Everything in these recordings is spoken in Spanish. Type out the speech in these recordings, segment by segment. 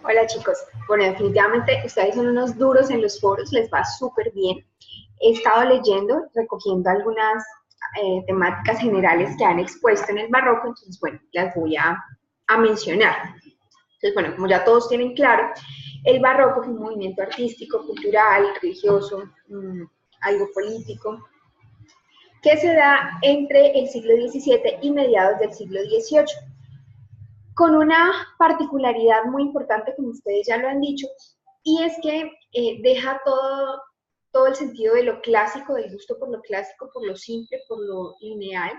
Hola chicos, bueno, definitivamente ustedes son unos duros en los foros, les va súper bien. He estado leyendo, recogiendo algunas temáticas generales que han expuesto en el barroco, entonces bueno, las voy a mencionar. Entonces bueno, como ya todos tienen claro, el barroco fue un movimiento artístico, cultural, religioso, algo político, que se da entre el siglo XVII y mediados del siglo XVIII, con una particularidad muy importante, como ustedes ya lo han dicho, y es que deja todo el sentido de lo clásico, del gusto por lo clásico, por lo simple, por lo lineal,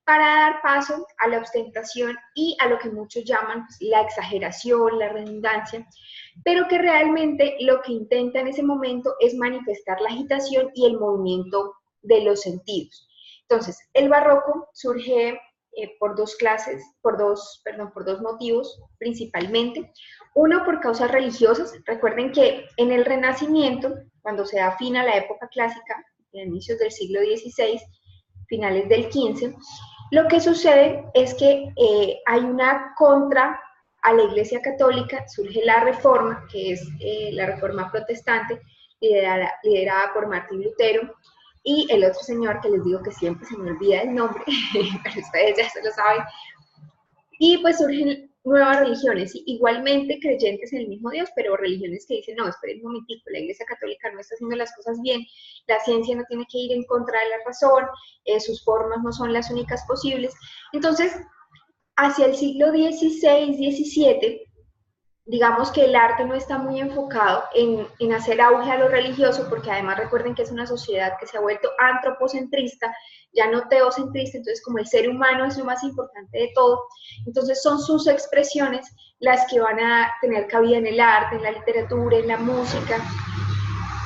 para dar paso a la ostentación y a lo que muchos llaman pues, la exageración, la redundancia, pero que realmente lo que intenta en ese momento es manifestar la agitación y el movimiento de los sentidos. Entonces, el barroco surge por dos motivos principalmente. Uno, por causas religiosas. Recuerden que en el Renacimiento, cuando se da fin a la época clásica, a inicios del siglo XVI, finales del XV, lo que sucede es que hay una contra a la Iglesia Católica, surge la Reforma, que es la Reforma Protestante, liderada por Martín Lutero, y el otro señor que les digo que siempre se me olvida el nombre, pero ustedes ya se lo saben, y pues surgen nuevas religiones, ¿sí? Igualmente creyentes en el mismo Dios, pero religiones que dicen, no, esperen un momentico, la Iglesia Católica no está haciendo las cosas bien, la ciencia no tiene que ir en contra de la razón, sus formas no son las únicas posibles. Entonces, hacia el siglo XVI, XVII, digamos que el arte no está muy enfocado en hacer auge a lo religioso, porque además recuerden que es una sociedad que se ha vuelto antropocentrista, ya no teocentrista, entonces como el ser humano es lo más importante de todo, entonces son sus expresiones las que van a tener cabida en el arte, en la literatura, en la música,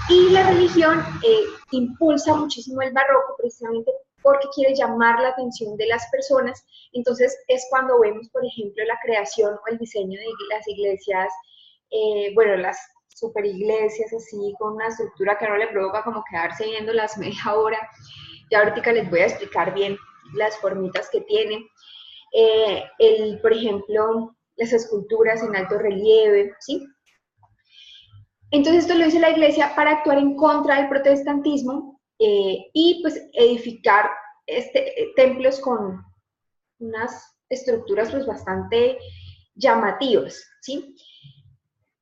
y la religión impulsa muchísimo el barroco precisamente porque quiere llamar la atención de las personas. Entonces es cuando vemos, por ejemplo, la creación o el diseño de las iglesias, bueno, las super iglesias así, con una estructura que no le provoca como quedarse viendo las media hora. Ya ahorita les voy a explicar bien las formitas que tienen. Por ejemplo, las esculturas en alto relieve, ¿sí? Entonces esto lo hizo la iglesia para actuar en contra del protestantismo y pues edificar templos con unas estructuras pues bastante llamativas, ¿sí?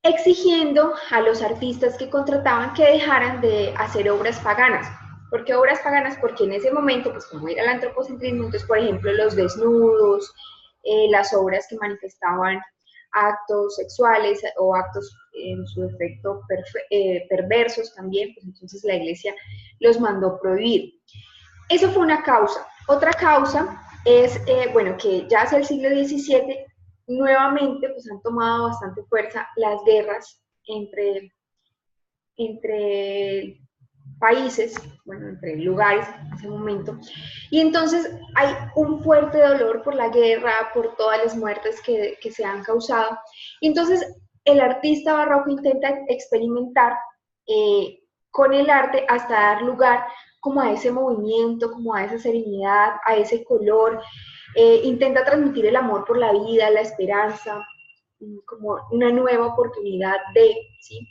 Exigiendo a los artistas que contrataban que dejaran de hacer obras paganas. ¿Por qué obras paganas? Porque en ese momento, pues como era el antropocentrismo, entonces por ejemplo los desnudos, las obras que manifestaban actos sexuales o actos en su efecto perversos también, pues entonces la iglesia los mandó prohibir. Eso fue una causa. Otra causa es, bueno, que ya hacia el siglo XVII nuevamente pues han tomado bastante fuerza las guerras entre países, bueno, entre lugares en ese momento. Y entonces hay un fuerte dolor por la guerra, por todas las muertes que se han causado. Y entonces el artista barroco intenta experimentar con el arte hasta dar lugar como a ese movimiento, como a esa serenidad, a ese color. Intenta transmitir el amor por la vida, la esperanza, como una nueva oportunidad de, ¿sí?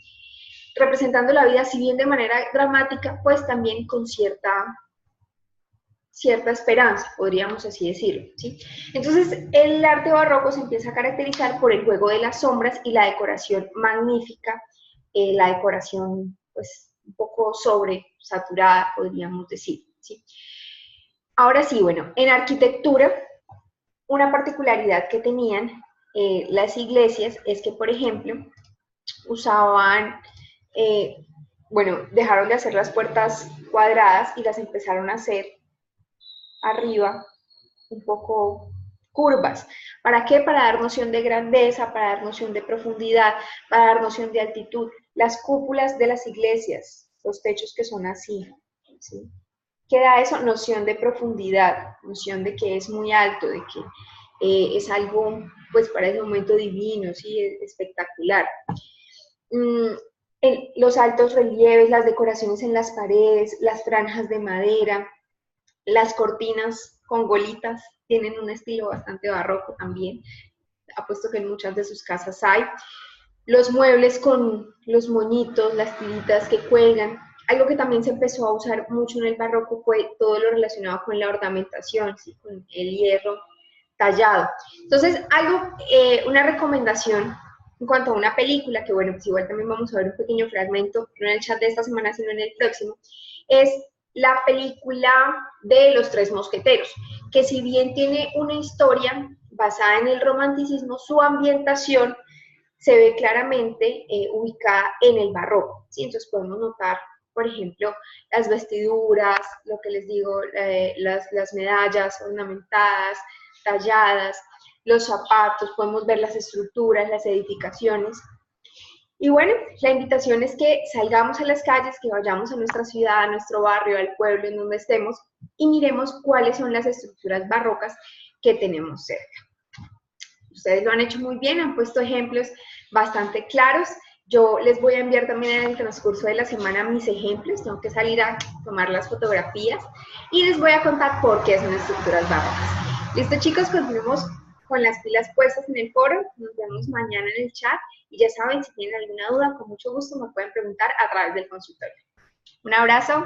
Representando la vida, si bien de manera dramática, pues también con cierta esperanza, podríamos así decirlo, ¿sí? Entonces, el arte barroco se empieza a caracterizar por el juego de las sombras y la decoración magnífica, la decoración, pues, un poco sobresaturada, podríamos decir, ¿sí? Ahora sí, bueno, en arquitectura, una particularidad que tenían las iglesias es que, por ejemplo, usaban bueno, dejaron de hacer las puertas cuadradas y las empezaron a hacer arriba un poco curvas. ¿Para qué? Para dar noción de grandeza, para dar noción de profundidad, para dar noción de altitud. Las cúpulas de las iglesias, los techos que son así, ¿sí? ¿Qué da eso? Noción de profundidad, noción de que es muy alto, de que es algo, pues para ese momento divino, ¿sí? Espectacular. Los altos relieves, las decoraciones en las paredes, las franjas de madera, las cortinas con golitas, tienen un estilo bastante barroco también, apuesto que en muchas de sus casas hay. los muebles con los moñitos, las tiritas que cuelgan. Algo que también se empezó a usar mucho en el barroco fue todo lo relacionado con la ornamentación, ¿sí? Con el hierro tallado. Entonces, una recomendación en cuanto a una película, que bueno, pues igual también vamos a ver un pequeño fragmento, no en el chat de esta semana, sino en el próximo, es la película de Los Tres Mosqueteros, que si bien tiene una historia basada en el romanticismo, su ambientación se ve claramente ubicada en el barroco, ¿sí? Entonces podemos notar, por ejemplo, las vestiduras, lo que les digo, las medallas ornamentadas, talladas, los zapatos, podemos ver las estructuras, las edificaciones. Y bueno, la invitación es que salgamos a las calles, que vayamos a nuestra ciudad, a nuestro barrio, al pueblo en donde estemos y miremos cuáles son las estructuras barrocas que tenemos cerca. Ustedes lo han hecho muy bien, han puesto ejemplos bastante claros. Yo les voy a enviar también en el transcurso de la semana mis ejemplos, tengo que salir a tomar las fotografías y les voy a contar por qué son estructuras barrocas. Listo, chicos, continuemos con las pilas puestas en el foro, nos vemos mañana en el chat y ya saben, si tienen alguna duda, con mucho gusto me pueden preguntar a través del consultorio. Un abrazo.